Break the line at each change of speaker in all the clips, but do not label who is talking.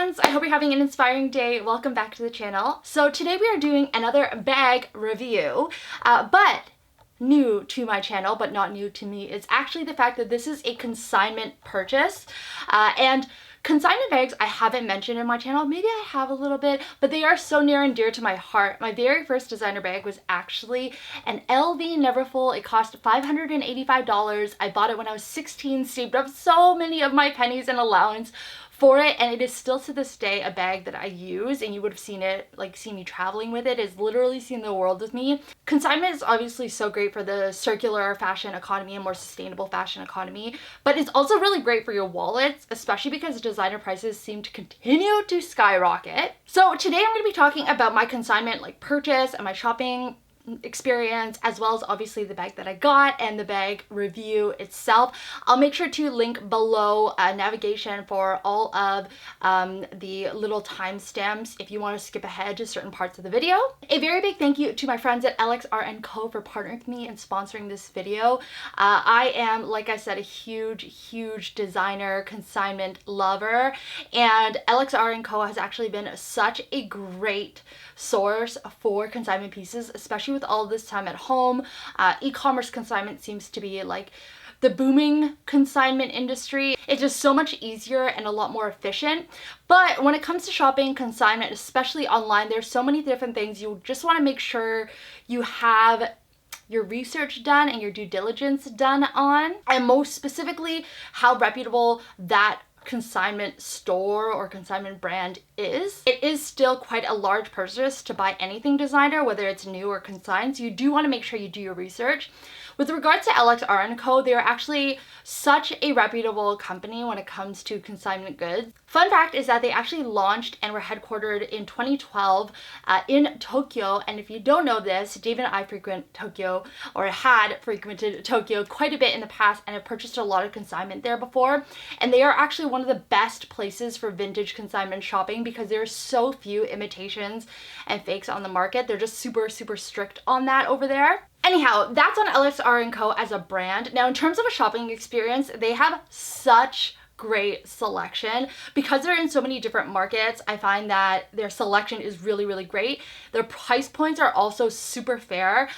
friends, I hope you're having an inspiring day. Welcome back to the channel. So today we are doing another bag review, but new to my channel, but not new to me, is actually the fact that this is a consignment purchase. And consignment bags I haven't mentioned in my channel. Maybe I have a little bit, but they are so near and dear to my heart. My very first designer bag was actually an LV Neverfull. It cost $585. I bought it when I was 16, saved up so many of my pennies and allowance for it, and it is still to this day a bag that I use, and you would have seen it, like seen me traveling with it. It's literally seen the world with me. Consignment is obviously so great for the circular fashion economy and more sustainable fashion economy, but it's also really great for your wallets, especially because designer prices seem to continue to skyrocket. So today I'm going to be talking about my consignment purchase and my shopping experience, as well as obviously the bag that I got and the bag review itself. I'll make sure to link below navigation for all of the little timestamps if you want to skip ahead to certain parts of the video. A very big thank you to my friends at LXR CO for partnering with me and sponsoring this video. I am, like I said, a huge designer consignment lover, and LXR CO has actually been such a great source for consignment pieces, especially with all this time at home. E-commerce consignment seems to be like the booming consignment industry. It's just so much easier and a lot more efficient. But when it comes to shopping consignment, especially online, there's so many different things you just want to make sure you have your research done and your due diligence done on, and most specifically how reputable that consignment store or consignment brand is. It is still quite a large purchase to buy anything designer, whether it's new or consigned, so you do want to make sure you do your research. With regards to LXR Co, they are actually such a reputable company when it comes to consignment goods. Fun fact is that they actually launched and were headquartered in 2012 in Tokyo. And if you don't know this, Dave and I frequent Tokyo, or had frequented Tokyo quite a bit in the past, and have purchased a lot of consignment there before. And they are actually one of the best places for vintage consignment shopping because there are so few imitations and fakes on the market. They're just super strict on that over there. Anyhow, that's on LXR Co as a brand. Now, in terms of a shopping experience, they have such great selection. Because they're in so many different markets, I find that their selection is really great. Their price points are also super fair.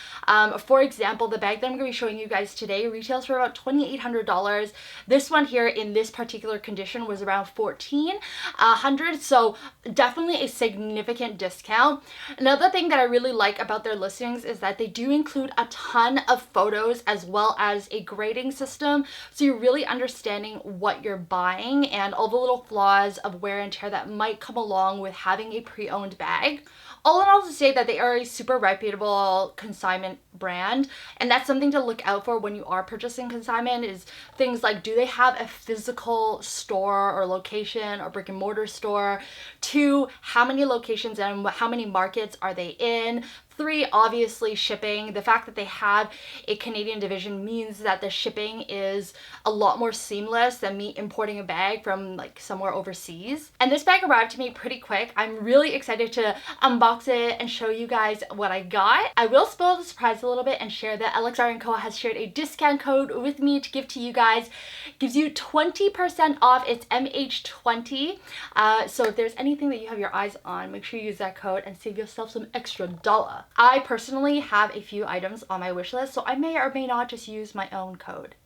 For example, the bag that I'm going to be showing you guys today retails for about $2,800. This one here in this particular condition was around $1,400, so definitely a significant discount. Another thing that I really like about their listings is that they do include a ton of photos as well as a grading system, so you're really understanding what you're buying and all the little flaws of wear and tear that might come along with having a pre-owned bag. All in all, to say that they are a super reputable consignment brand, and that's something to look out for when you are purchasing consignment, is things like, do they have a physical store or location or brick and mortar store? 2, how many locations and how many markets are they in? 3, obviously shipping. The fact that they have a Canadian division means that the shipping is a lot more seamless than me importing a bag from somewhere overseas. And this bag arrived to me pretty quick. I'm really excited to unbox it and show you guys what I got. I will spoil the surprise a little bit and share that LXR Co has shared a discount code with me to give to you guys. Gives you 20% off. It's MH20. So if there's anything that you have your eyes on, make sure you use that code and save yourself some extra dollar. I personally have a few items on my wish list, so I may or may not just use my own code.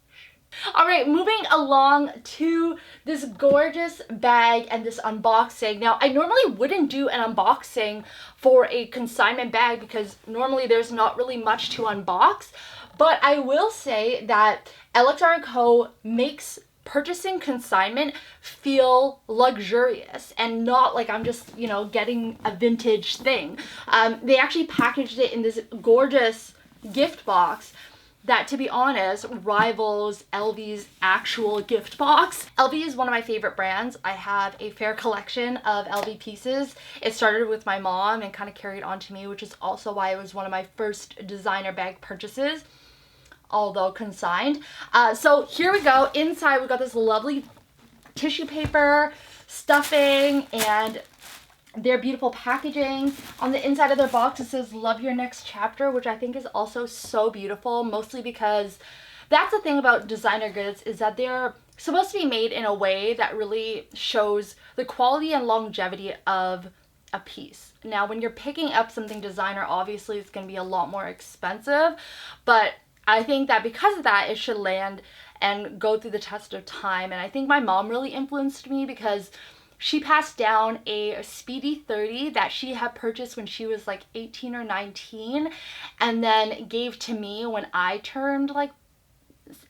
Alright, moving along to this gorgeous bag and this unboxing. Now, I normally wouldn't do an unboxing for a consignment bag because normally there's not really much to unbox, but I will say that LXR Co makes purchasing consignment feel luxurious and not like I'm just, getting a vintage thing. They actually packaged it in this gorgeous gift box that, to be honest, rivals LV's actual gift box. LV is one of my favorite brands. I have a fair collection of LV pieces. It started with my mom and kind of carried on to me, which is also why it was one of my first designer bag purchases, although consigned. So here we go. Inside we got this lovely tissue paper, stuffing, and their beautiful packaging. On the inside of their box it says "Love Your Next Chapter," which I think is also so beautiful, mostly because that's the thing about designer goods, is that they're supposed to be made in a way that really shows the quality and longevity of a piece. Now, when you're picking up something designer, obviously it's going to be a lot more expensive, but I think that because of that, it should land and go through the test of time. And I think my mom really influenced me, because she passed down a Speedy 30 that she had purchased when she was like 18 or 19, and then gave to me when I turned like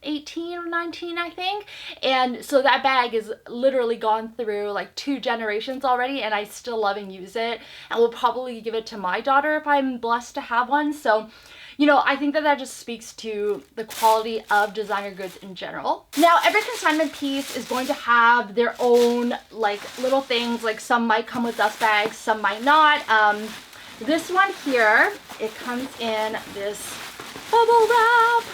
18 or 19, I think. And so that bag is literally gone through like 2 generations already, and I still love and use it, and will probably give it to my daughter if I'm blessed to have one. So, you know, I think that that just speaks to the quality of designer goods in general. Now, every consignment piece is going to have their own like little things. Like some might come with dust bags, some might not. This one here, it comes in this bubble wrap,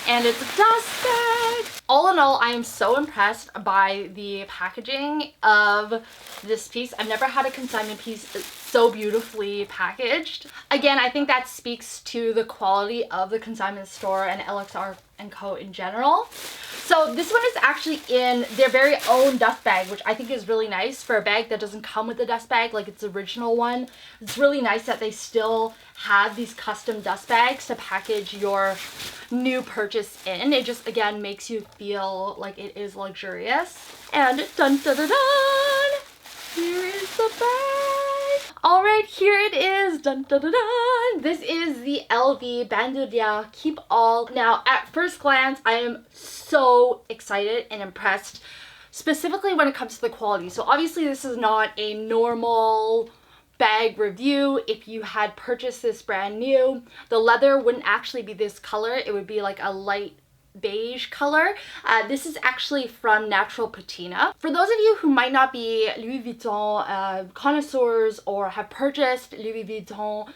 and it's a dust bag. All in all, I am so impressed by the packaging of this piece. I've never had a consignment piece so beautifully packaged. Again, I think that speaks to the quality of the consignment store and LXR Co in general. So this one is actually in their very own dust bag, which I think is really nice for a bag that doesn't come with a dust bag like its original one. It's really nice that they still have these custom dust bags to package your new purchase in. It just, again, makes you feel like it is luxurious. And dun dun dun dun! Here is the bag! Alright, here it is! Dun dun dun dun! This is the LV Bandoulière Keep All. Now, at first glance, I am so excited and impressed, specifically when it comes to the quality. So obviously this is not a normal bag review. If you had purchased this brand new, the leather wouldn't actually be this color. It would be like a light beige color. This is actually from Natural Patina. For those of you who might not be Louis Vuitton connoisseurs or have purchased Louis Vuitton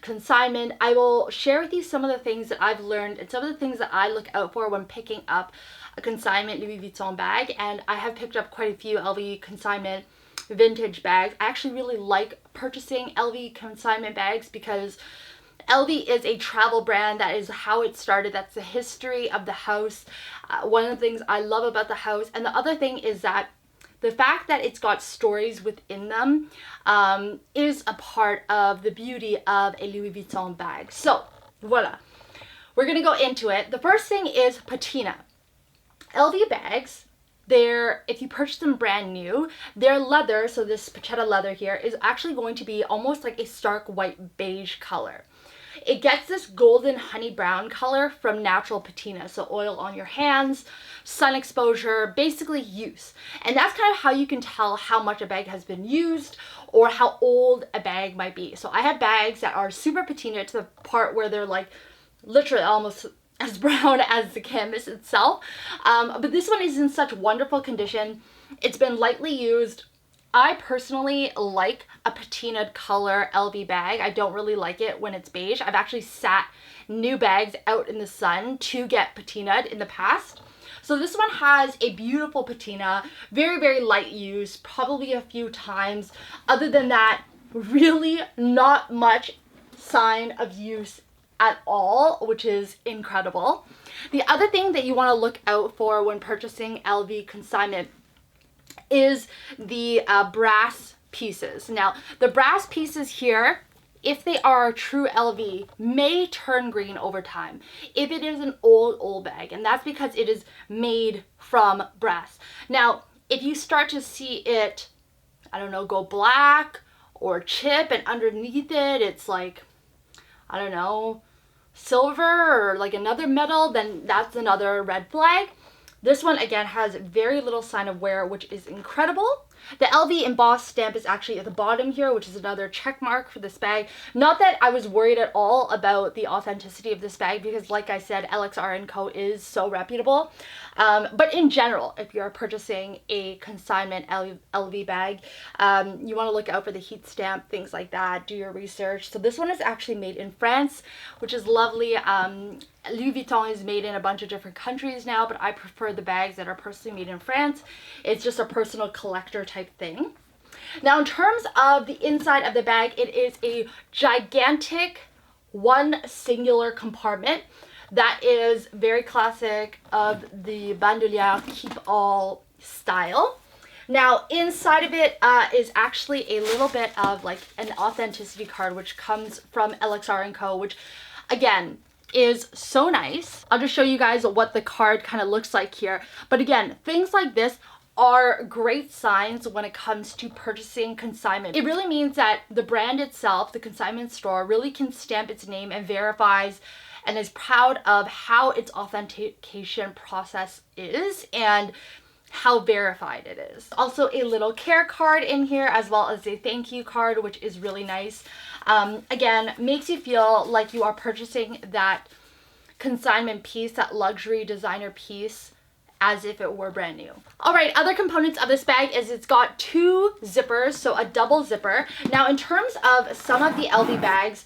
consignment, I will share with you some of the things that I've learned and some of the things that I look out for when picking up a consignment Louis Vuitton bag. And I have picked up quite a few LV consignment vintage bags. I actually really like purchasing LV consignment bags because LV is a travel brand. That is how it started. That's the history of the house. One of the things I love about the house. And the other thing is that the fact that it's got stories within them is a part of the beauty of a Louis Vuitton bag. So, voila. We're going to go into it. The first thing is patina. LV bags, if you purchase them brand new, their leather, so this Pachetta leather here, is actually going to be almost like a stark white beige color. It gets this golden honey brown color from natural patina, so oil on your hands, sun exposure, basically use. And that's kind of how you can tell how much a bag has been used or how old a bag might be. So I have bags that are super patina to the part where they're like literally almost as brown as the canvas itself. But this one is in such wonderful condition. It's been lightly used. I personally like a patinaed color LV bag. I don't really like it when it's beige. I've actually sat new bags out in the sun to get patinaed in the past. So this one has a beautiful patina, very, very light use, probably a few times. Other than that, really not much sign of use at all, which is incredible. The other thing that you want to look out for when purchasing LV consignment is the brass pieces. Now, the brass pieces here, if they are true LV, may turn green over time if it is an old bag, and that's because it is made from brass. Now, if you start to see it, I don't know, go black or chip, and underneath it it's like, I don't know, silver or like another metal, then that's another red flag. This one, again, has very little sign of wear, which is incredible. The LV embossed stamp is actually at the bottom here, which is another check mark for this bag. Not that I was worried at all about the authenticity of this bag because, like I said, LXR Co is so reputable. But in general, if you're purchasing a consignment LV bag, you want to look out for the heat stamp, things like that, do your research. So this one is actually made in France, which is lovely. Louis Vuitton is made in a bunch of different countries now, but I prefer the bags that are personally made in France. It's just a personal collector type thing. Now, in terms of the inside of the bag, it is a gigantic one singular compartment. that is very classic of the Bandoulière keep all style. Now inside of it is actually a little bit of like an authenticity card, which comes from LXR CO, which again is so nice. I'll just show you guys what the card kind of looks like here. But again, things like this are great signs when it comes to purchasing consignment. It really means that the brand itself, the consignment store, really can stamp its name and verifies and is proud of how its authentication process is and how verified it is. Also a little care card in here, as well as a thank you card, which is really nice. Again, makes you feel like you are purchasing that consignment piece, that luxury designer piece, as if it were brand new. All right, other components of this bag is it's got 2 zippers, so a double zipper. Now in terms of some of the LV bags,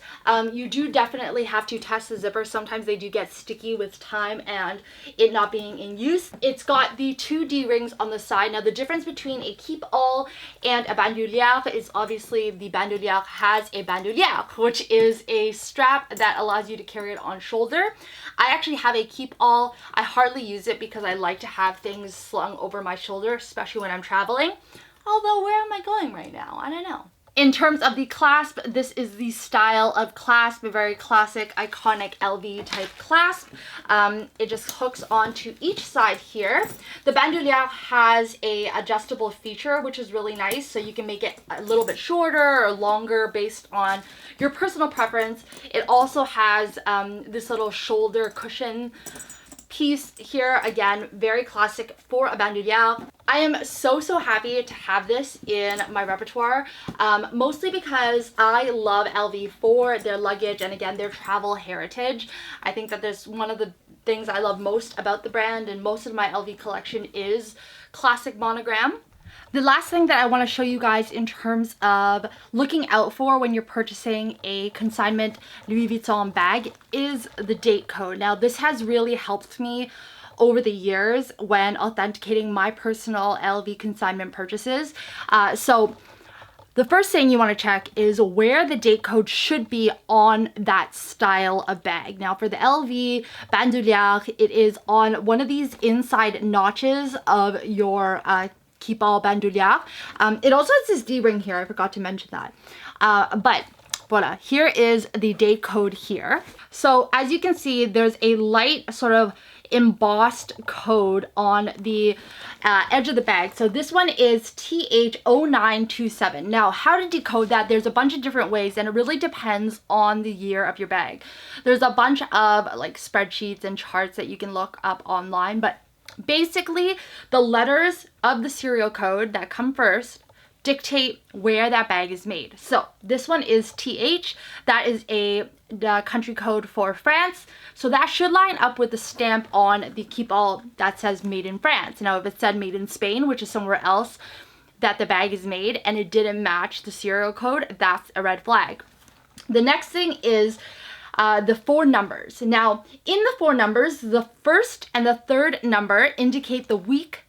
you do definitely have to test the zipper. Sometimes they do get sticky with time and it not being in use. It's got the 2 D-rings on the side. Now the difference between a keep all and a bandoulière is obviously the bandoulière has a bandoulière, which is a strap that allows you to carry it on shoulder. I actually have a keep all. I hardly use it because I like to have things slung over my shoulder, especially when I'm traveling. Although, where am I going right now? I don't know. In terms of the clasp, this is the style of clasp, a very classic, iconic LV type clasp. It just hooks onto each side here. The bandoulière has a adjustable feature, which is really nice. So you can make it a little bit shorter or longer based on your personal preference. It also has this little shoulder cushion piece here, again very classic for a bandoulière. I am so happy to have this in my repertoire, mostly because I love LV for their luggage and again their travel heritage. I think that there's one of the things I love most about the brand, and most of my LV collection is classic monogram. The last thing that I want to show you guys in terms of looking out for when you're purchasing a consignment Louis Vuitton bag is the date code. Now this has really helped me over the years when authenticating my personal LV consignment purchases. So the first thing you want to check is where the date code should be on that style of bag. Now for the LV bandoulière, it is on one of these inside notches of your keep all bandoulière. It also has this D-ring here, I forgot to mention that. But voila, here is the date code here. So as you can see, there's a light sort of embossed code on the edge of the bag. So this one is TH0927. Now how to decode that, there's a bunch of different ways and it really depends on the year of your bag. There's a bunch of like spreadsheets and charts that you can look up online, but basically the letters of the serial code that come first dictate where that bag is made. So this one is TH, that is the country code for France. So that should line up with the stamp on the keep all that says made in France. Now if it said made in Spain, which is somewhere else that the bag is made, and it didn't match the serial code, that's a red flag. The next thing is the 4 numbers. Now in the 4 numbers, the first and the third number indicate the week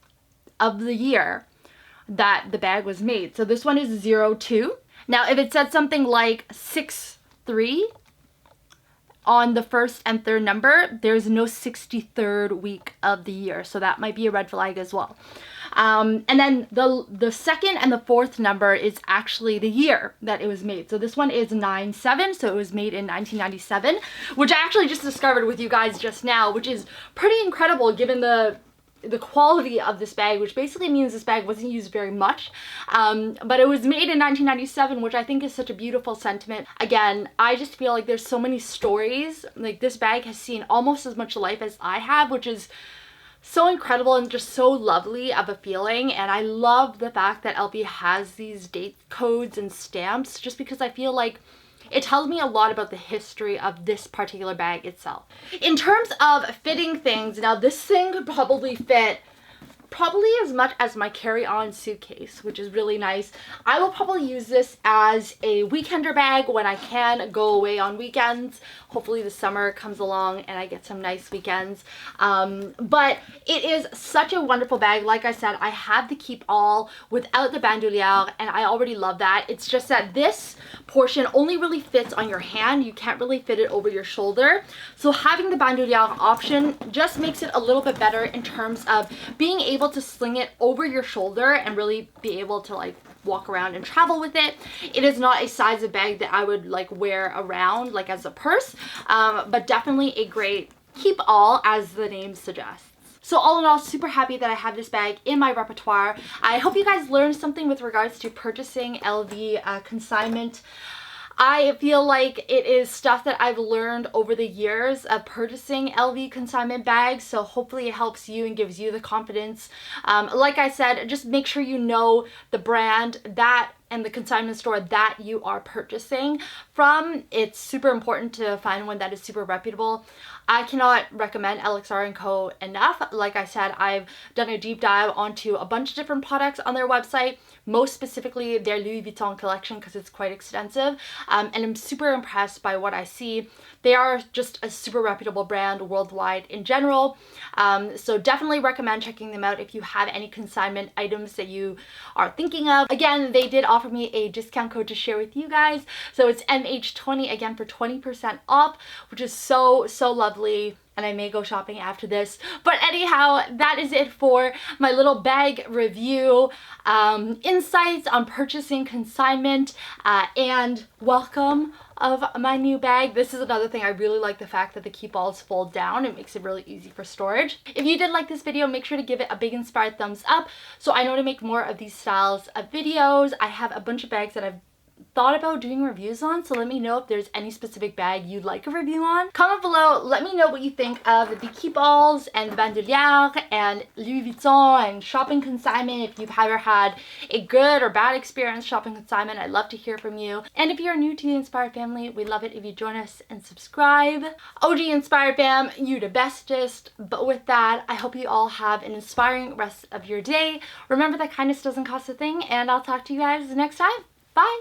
of the year that the bag was made. So this one is 02. Now if it said something like 63 on the first and third number, there's no 63rd week of the year, so that might be a red flag as well. And then the second and the fourth number is actually the year that it was made. So this one is 97, so it was made in 1997, which I actually just discovered with you guys just now, which is pretty incredible given the quality of this bag, which basically means this bag wasn't used very much, but it was made in 1997, which I think is such a beautiful sentiment. Again, I just feel like there's so many stories. Like this bag has seen almost as much life as I have, which is so incredible and just so lovely of a feeling. And I love the fact that LV has these date codes and stamps, just because I feel like it tells me a lot about the history of this particular bag itself. In terms of fitting things, now this thing could probably fit probably as much as my carry-on suitcase, which is really nice. I will probably use this as a weekender bag when I can go away on weekends. Hopefully the summer comes along and I get some nice weekends. But it is such a wonderful bag. Like I said, I have the keep all without the bandoulière, and I already love that. It's just that this portion only really fits on your hand. You can't really fit it over your shoulder. So having the bandoulière option just makes it a little bit better in terms of being able to sling it over your shoulder and really be able to like walk around and travel with it. It is not a size of bag that I would like wear around like as a purse, but definitely a great keep all, as the name suggests. So all in all, super happy that I have this bag in my repertoire. I hope you guys learned something with regards to purchasing LV consignment. I feel like it is stuff that I've learned over the years of purchasing LV consignment bags, so hopefully it helps you and gives you the confidence. Like I said, just make sure you know the brand that and the consignment store that you are purchasing from. It's super important to find one that is super reputable. I cannot recommend LXR CO enough. Like I said, I've done a deep dive onto a bunch of different products on their website, most specifically their Louis Vutton collection because it's quite extensive, and I'm super impressed by what I see. They are just a super reputable brand worldwide in general, so definitely recommend checking them out if you have any consignment items that you are thinking of. Again, they did offer me a discount code to share with you guys, so it's MH20 again for 20% off, which is so lovely. And I may go shopping after this. But anyhow, that is it for my little bag review, insights on purchasing consignment, and welcome of my new bag. This is another thing I really like, the fact that the keep alls fold down. It makes it really easy for storage. If you did like this video, make sure to give it a big inspired thumbs up so I know to make more of these styles of videos. I have a bunch of bags that I've thought about doing reviews on, so let me know if there's any specific bag you'd like a review on. Comment below, let me know what you think of the keep alls and the bandoulière and Louis Vuitton and shopping consignment. If you've ever had a good or bad experience shopping consignment, I'd love to hear from you. And if you're new to the Inspired family, we'd love it if you join us and subscribe. OG Inspired fam, you the bestest. But with that, I hope you all have an inspiring rest of your day. Remember that kindness doesn't cost a thing, and I'll talk to you guys next time. Bye!